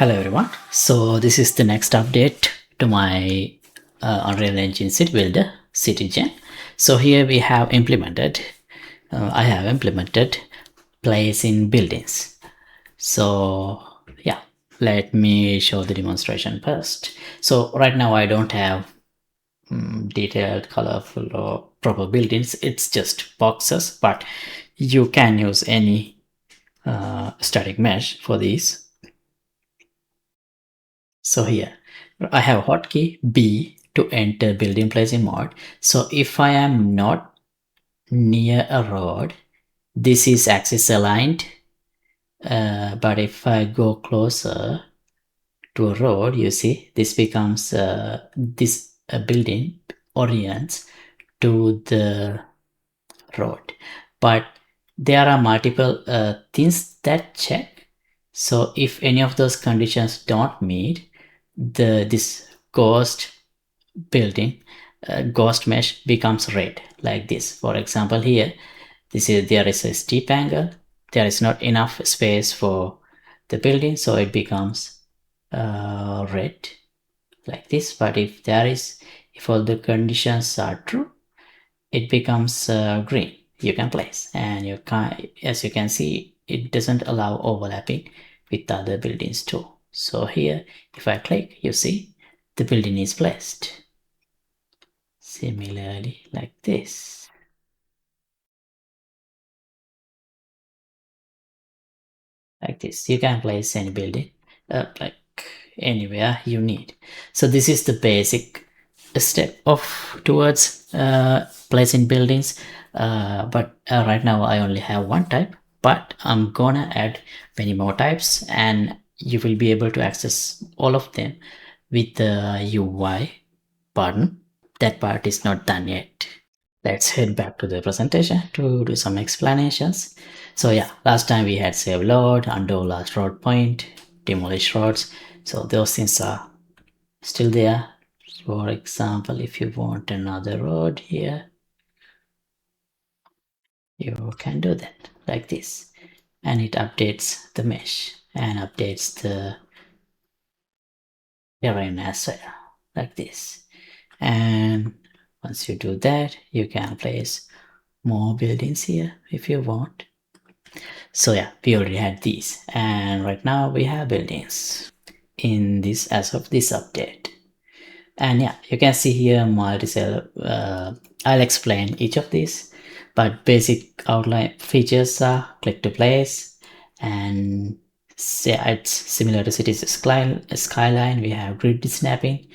Hello everyone. So this is the next update to my Unreal Engine City Builder CityGen. So here we have implemented, I have implemented place in buildings. So yeah, let me show the demonstration first. So right now I don't have detailed, colorful or proper buildings. It's just boxes, but you can use any static mesh for these. So here I have hotkey B to enter building placing mode. So if I am not near a road, this is axis aligned. But if I go closer to a road, you see this becomes this building orients to the road. But there are multiple things that check. So if any of those conditions don't meet, this ghost building ghost mesh becomes red like this. For example, here there is a steep angle, there is not enough space for the building, so it becomes red like this. But if all the conditions are true, it becomes green. You can place, and you can, as you can see, it doesn't allow overlapping with other buildings too. So here if I click, you see the building is placed similarly like this. Like this, you can place any building like anywhere you need. So this is the basic step of towards placing buildings, but right now I only have one type, but I'm gonna add many more types, and you will be able to access all of them with the UI button. That part is not done yet. Let's head back to the presentation to do some explanations. So yeah, last time we had save load, undo last road point, demolish roads. So those things are still there. For example, if you want another road here, you can do that like this. And it updates the mesh and updates the terrain as well, like this. And once you do that, you can place more buildings here if you want. So yeah, we already had these, and right now we have buildings in this as of this update. And yeah, you can see here multi-cell. I'll explain each of these, but basic outline features are click to place, and it's similar to cities skyline. We have grid snapping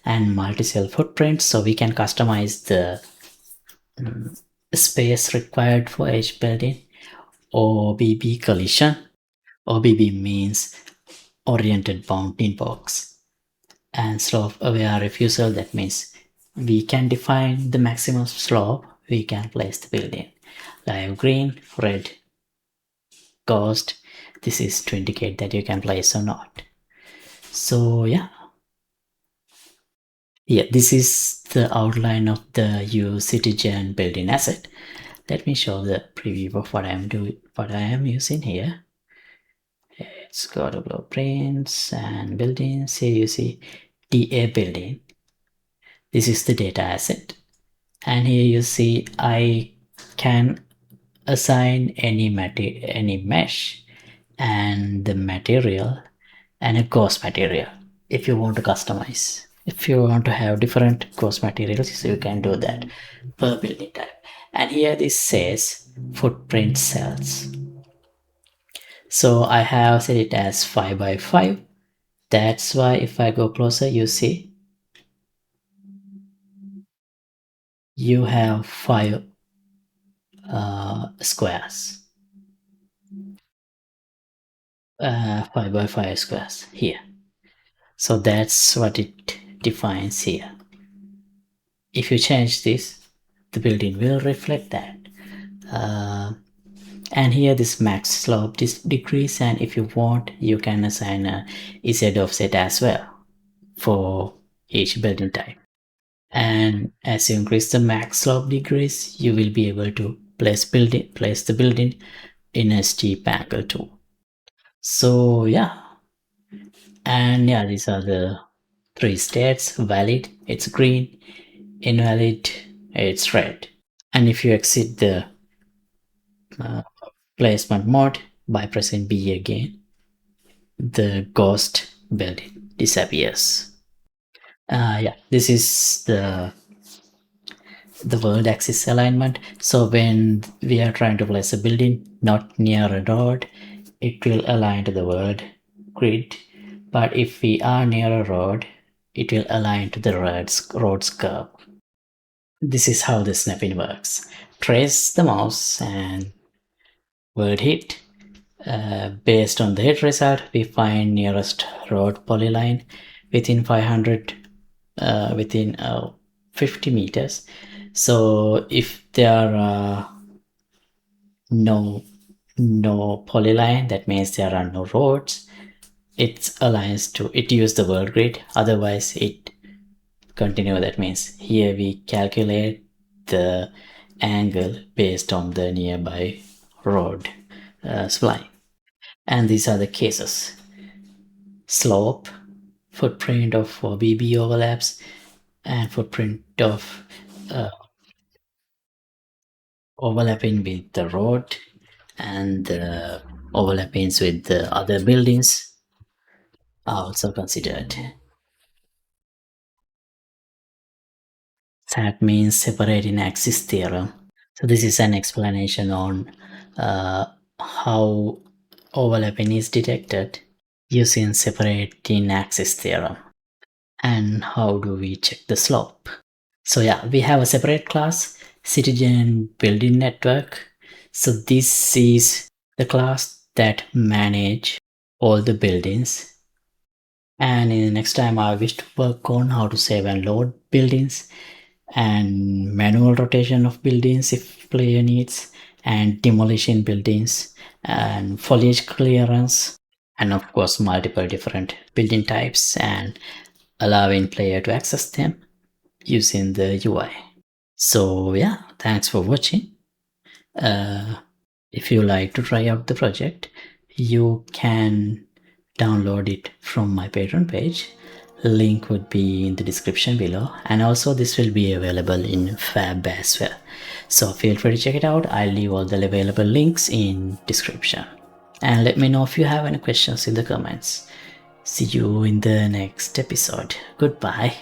and multi-cell footprints, so we can customize the space required for each building. OBB collision. OBB means oriented bounding box, and slope aware refusal. That means we can define the maximum slope we can place the building. Live green, red, ghost. This is to indicate that you can place or not. So yeah, this is the outline of the CityGen building asset. Let me show the preview of what I am using here. Let's go to blueprints and buildings. Here you see DA building. This is the data asset. And here you see I can assign any mesh and the material and a ghost material if you want to customize. If you want to have different ghost materials, so you can do that per building type. And here this says footprint cells. So I have set it as 5 by 5. That's why if I go closer, you see you have 5 squares. 5 by 5 squares here. So that's what it defines here. If you change this, the building will reflect that. And here this max slope decrease, and if you want, you can assign a Z offset as well for each building type. And as you increase the max slope decrease, you will be able to place the building in a steep angle too. So yeah, And yeah, these are the three states. Valid, it's green. Invalid, it's red. And if you exit the uh, placement mode by pressing B again, the ghost building disappears. Yeah, this is the world axis alignment. So when we are trying to place a building not near a road, it will align to the world grid. But if we are near a road, it will align to the road's curve. This is how the snapping works. Trace the mouse and word hit. Based on the hit result, we find nearest road polyline within 500 within 50 meters. So if there are no polyline, that means there are no roads. It aligns to it use the world grid. Otherwise, it continue. That means here we calculate the angle based on the nearby road spline. And these are the cases: slope, footprint of OBB overlaps, and footprint of overlapping with the road, and the overlappings with the other buildings are also considered. That means separating axis theorem. So this is an explanation on how overlapping is detected using separating axis theorem. And how do we check the slope? So yeah, we have a separate class, CityGen building network. So this is the class that manage all the buildings. And in the next time, I wish to work on how to save and load buildings, and manual rotation of buildings if player needs, and demolition buildings, and foliage clearance, and of course multiple different building types, and allowing player to access them using the UI. So yeah, thanks for watching. If you like to try out the project, you can download it from my Patreon page. Link would be in the description below, and also this will be available in Fab as well. So feel free to check it out. I'll leave all the available links in description. And let me know if you have any questions in the comments. See you in the next episode. Goodbye.